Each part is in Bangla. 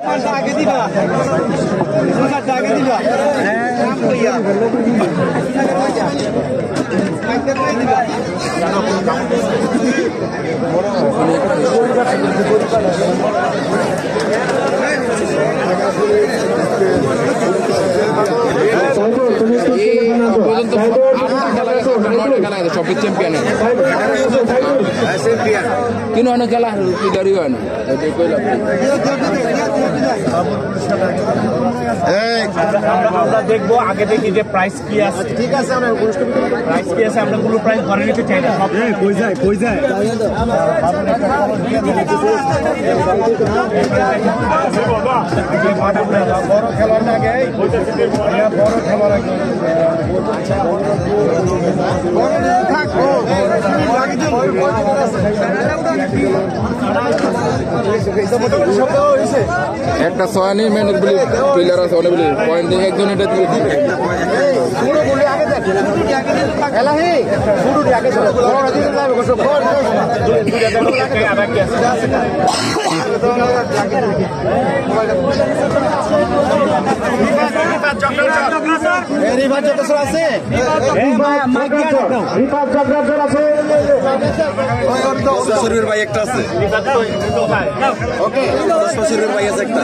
আগে দিবা আগে দিবা চ্যাম্পিয়ন কিন্তু অনেক খেলা দাঁড়িয়ে হয় না আমরা দেখবো আগে দেখি যে প্রাইস কি আছে। ঠিক আছে, আমরা প্রাইস কি আছে আমরা গুলো প্রাইস ধরে নিতে চাই না। সব কই যায় বড় খেলার আগে বড় খেলার আগে একটা সয়ানি ম্যানের বলি প্লেয়ার আছে অনেকগুলি পয়েন্ট দিয়ে একজন এটা দিয়ে শ্বশুরের ভাই একটা আছে শ্বশুরের ভাই আছে একটা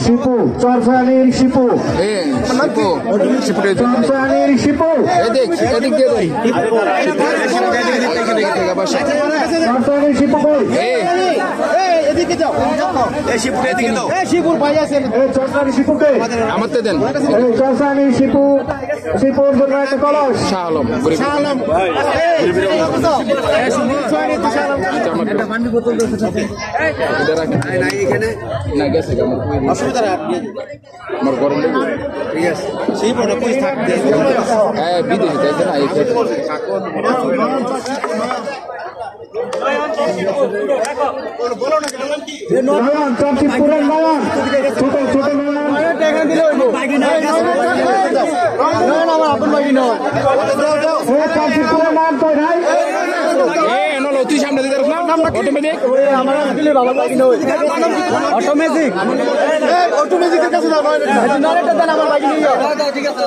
শিপু চরফানির শিপু চরফানির শিপু এদিক দিয়ে চরফানির শিপু কই এদিকে যাও শিবপুর এদিকে দাও শিবপুর ভাই আছেন চরফানির শিপুকে আমারতে দেন চরফানির শিপুর জন্য একটা কলস শাহ আলম অসুবিধা আমার গরম ঠিক আছে সেই বড় কই থাকতে হ্যাঁ বিদেশি তাই না নয়ন চরফিপুরের নয়ন ছোট নয়ন আমার আপন ভাই নয় চরফিপুরের নাম কই ভাই তুই সামনে দিতে অটোমেটিক আমার বাবা বাকি নয় অটোমেটিকের কাছে যাও নয়টা দেন আমার বাকি নিয়ে যাও ঠিক আছে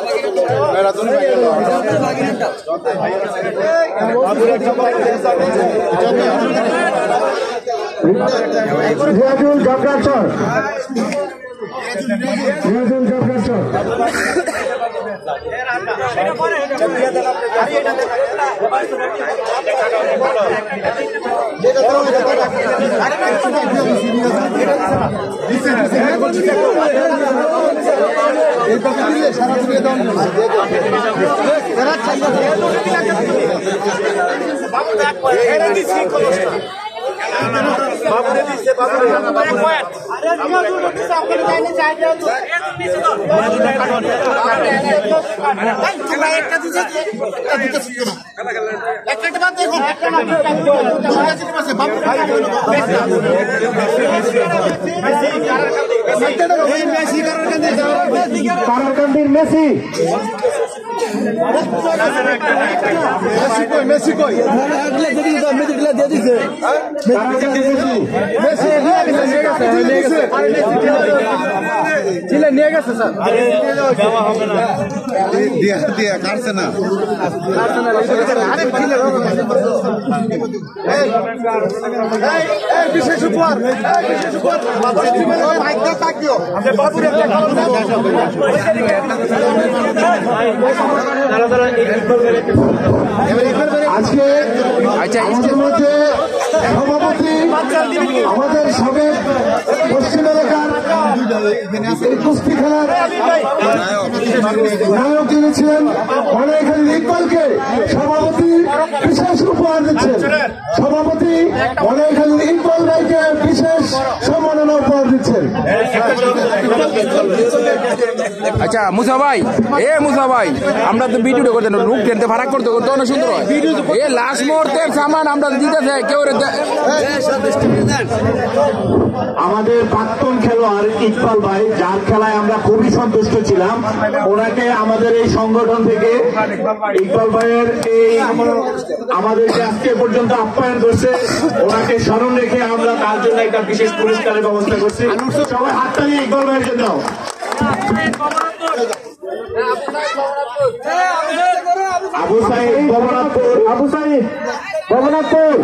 রিয়াজুল জবরাচর বাবুরে দিচ্ছে বাবুরে কারাকান্দির মেসি মেসি কই দিয়ে দিছে নিয়ে গেছে স্যার দিয়ে কাটছে না বিশেষ উপহার আজকে আমাদের মধ্যে সভাপতি আমাদের সাবেক পশ্চিম এলাকার কুস্তি খেলার নায়ক যিনি ছিলেন অনেকখানি ইকবালকে সভাপতি বিশেষ উপহার দিচ্ছেন। সভাপতি অনেকখানি ইকবাল রায়কে বিশেষ সম্মাননা উপহার দিচ্ছেন। আচ্ছা মুসা ভাই, মুসা ভাই, আমরা তো ভিডিও করতে রূপ টেনতে ফারাক করতে করতে অনেক সুন্দর হয়। লাস্ট মুহূর্তের সামান আমরা দিতেছে কেউ। আমাদের প্রাক্তন খেলোয়াড় ইকবাল ভাই, যার খেলায় আমরা খুবই সন্তুষ্ট ছিলাম, ওনাকে আমাদের এই সংগঠন থেকে ইকবাল ভাইয়ের এই আমাদেরকে আজকে পর্যন্ত আপ্যায়ন করছে, ওনাকে স্মরণ রেখে আমরা তার জন্য একটা বিশেষ পুরস্কারের ব্যবস্থা করছি। সবাই হাততালি ইকবাল ভাইয়ের জন্য। আবু সাইদ ভবনাথপুর, আবু সাইদ ভবনাথপুর,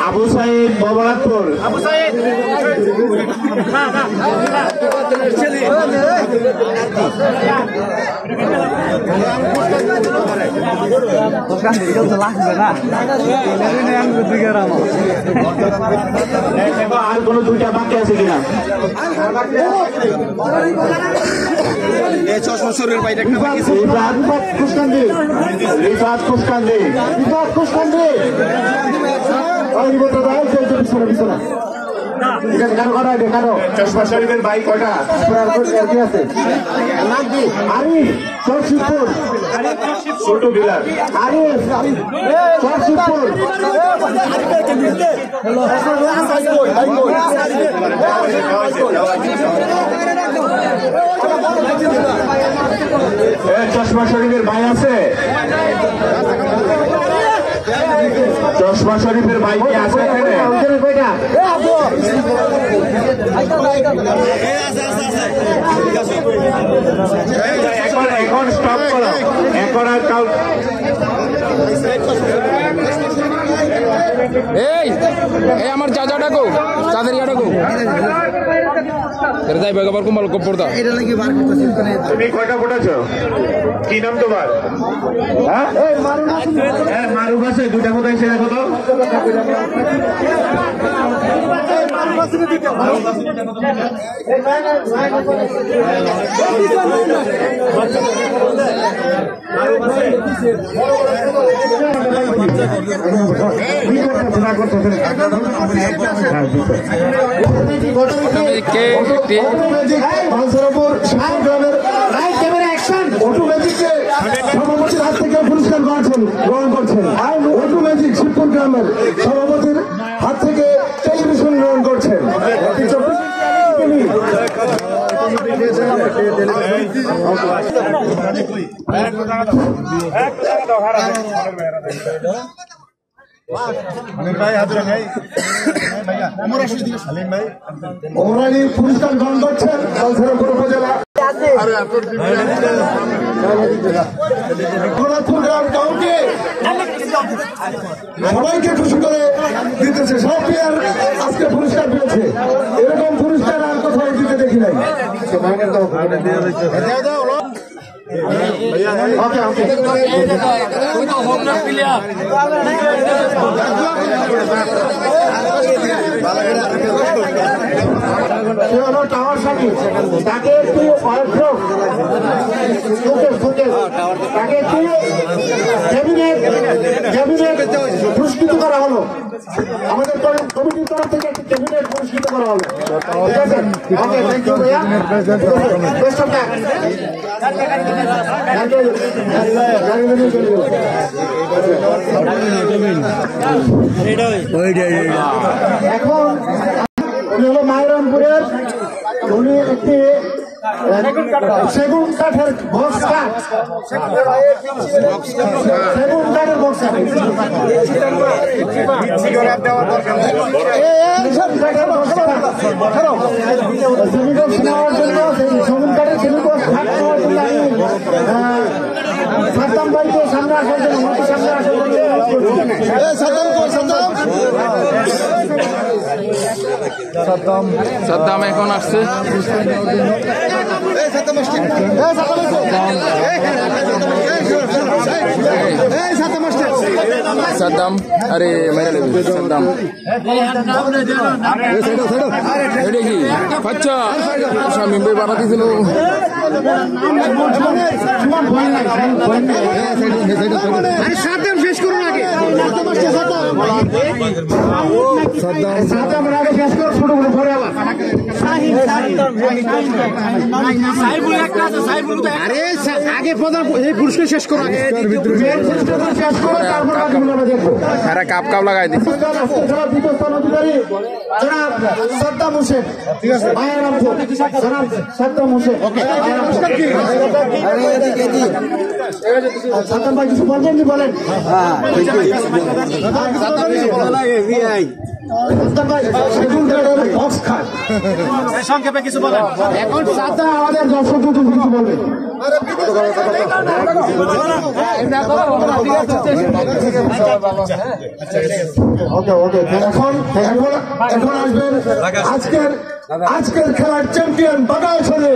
আবু সাইদ ভবনাথপুর, আবু সাইদ আর কোন দুইটা বাকি আছে কিনা? চশমা শরীফের ভাই কটা আছে? আরিফ চরশিদপুর, ছোট বিলার আরিফ চরশিদপুর, চশমা শরীফের ভাই আছে? চশমা শরীফের ভাই কি আছে এখানে? এখন স্টপ করো, এখন আর কাউ এই আমার চাচা ডাকো, চাঁদের ইয়া ডাকো। যাই ভাই আবার কুমাল কপড়দা। তুমি কয়টা ফুটাছ? কি নাম তোমার? হ্যাঁ মারুফ আছে, দুটা কোথায় সে দেখো তো। সভাপতির হাত থেকে পুরস্কার গ্রহণ করছেন। অটো ম্যাজিক শিবপুর গ্রামের সভাপতির হাত থেকে টেলিভিশন গ্রহণ করছেন। ওমরানি পুরস্কার গ্রহণ করছেন কালসরাপুর উপজেলা সবাইকে খুশি করে দিতেছে। সব প্লেয়ার আজকে পুরস্কার পেয়েছে, এরকম পুরস্কার আর কোথাও দিতে দেখি নাই। টাওয়ার সাথী তাকে একটু তাকে একটু ক্যাবিনেট পুরস্কৃত করা হলো। আমাদের কমিটির তরফ থেকে একটি ক্যাবিনেট পুরস্কৃত করা হলো। ঠিক আছে, ওকে, থ্যাংক ইউ ভাইয়া, বেস্ট অফ লাক। এখন উনি হলো মাইরামপুরের, উনি একটি সেগুন কাঠের বক্স কাঠ, সেগুন কাঠের বক্স কাঠ নেওয়ার জন্য, সেগুন কাঠের সেগুন কাঠ নেওয়ার জন্য সাদ্দাম ভাইকে সামনে আসার জন্য, সামনে আসার জন্য সাদ্দাম এখন আসছে। সাদ্দাম সাদ্দাম আরে মেরে লেগে সাদ্দাম এটা কি আচ্ছা শামিম ভাই বানা দিছিল সাদ্দাম শেষ করুন আগে সাদ্দাম আগে শেষ করুন ছোট বড় পরে আবার আরে আগে প্রধান এই পুরস্কার শেষ করো আগে শেষ করো তারপর বাকিগুলো আমরা দেখবো আরে কাপ কাপ লাগাই দিছি সাদ্দাম হোসেন ঠিক আছে সাদ্দাম হোসেন ওকে সাদ্দাম ভাই কিছু বলবেন কি বলেন সংক্ষেপে কিছু বলেন এখন সাদ্দাম আমাদের দর্শকদের কিছু বলবেন এখন আসবেন আজকের খেলার চ্যাম্পিয়ন বাগাসরে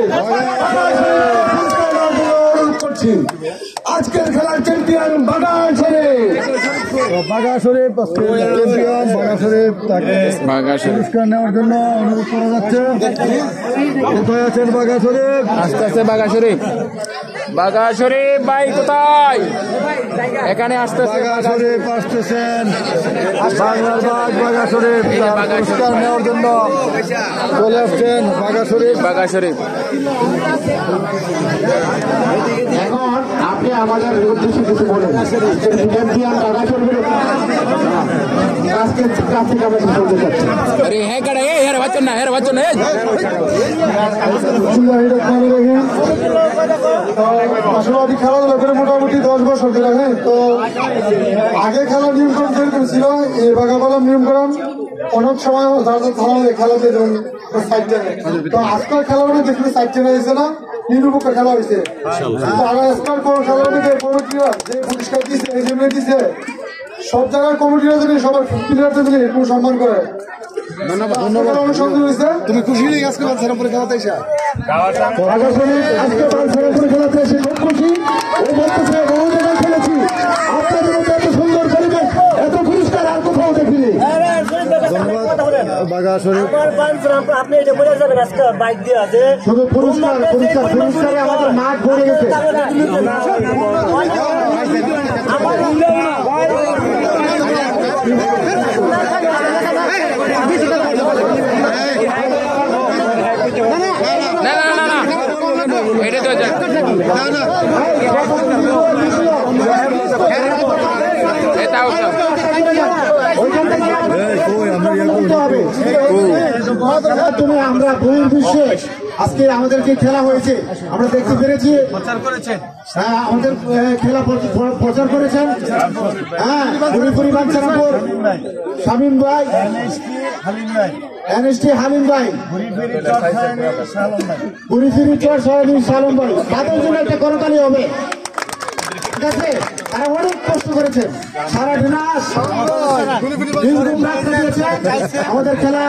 করছি আজকের খেলার চ্যাম্পিয়ন বাগাসরে চ্যাম্পিয়ন বাগাসরে তাকে পুরস্কার নেওয়ার জন্য অনুরোধ করা যাচ্ছে কোথায় আছেন বাগাসরে আস্তে আস্তে বাঘা শরীফ ভাই কোথায় এখানে আসতে বাগাসরে আসতেছেন বাংলার বাঘা শরীফ পুরস্কার নেওয়ার জন্য চলে আসছেন বাঘা শরীফ এখন আপনি আমাদের উদ্দেশ্যে কিছু বলেন চ্যাম্পিয়ন বাঘা শরীফের আজকে কাছ থেকে আমরা কিছু বলতে চাচ্ছি আরে হ্যাঁ কাড়া এ হেরে বাচ্চা না মাসুমাদি খেলাধুলা করে মোটামুটি 10 বছর ধরে হ্যাঁ তো আগে খেলার নিয়মকরণ যেরকম ছিল এই বাঘাপালার নিয়মকরণ অনেক সময় খেলাতে যেমন তো আজকাল খেলাগুলো যেখানে সাইড টেনে হয়েছে না নিরুপক্ষ খেলা হয়েছে আজকাল কোন খেলাগুলিতে কমিটিরা যে পুরস্কার দিচ্ছে এজেন্ট দিচ্ছে সব জায়গায় কমিটিরা যদি সবার প্লেয়ারদের যদি এরকম সম্মান করে তুমি খুশি নেই আজকে বালছেরামপুরে খেলাতে এসে আজকে বালছেরামপুরে খেলাতে এসে খুব খুশি ও বলতেছে বহু জায়গায় খেলেছি আপনাদের মধ্যে এত সুন্দর পরিবেশ এত পুরস্কার আর কোথাও দেখিনি আপনি এটা বলে যাবেন আজকে বাইক দিয়ে আছে শুধু পুরস্কারে আমাদের মাঠ ভরে গেছে না এটা তো আমরা বহির্বিশ্বে আজকে আমাদের যে খেলা হয়েছে আমরা দেখতে পেরেছি হ্যাঁ আমাদের খেলা প্রচার করেছেন হ্যাঁ পুরোপুরি বাঞ্ছারামপুর শামীম ভাই এনএসটি হালিম ভাই ঘুরিফিরি চর সয়াবিন সালম ভাই তাদের জন্য একটা করতালি হবে ঠিক আছে তারা অনেক কষ্ট করেছেন সারা দিনাস আমাদের খেলা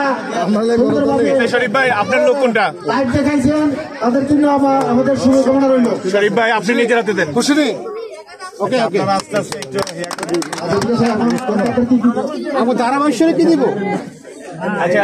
শরীফ ভাই আপনার লোক কোনটা লাইভ দেখাইছেন তাদের জন্য আমাদের শুভকামনা রইল শরীফ ভাই আপনি নিজের হাতে দেন খুশি নেই ওকে ওকে আমার ধারাভাষ্যে কি দিব আচ্ছা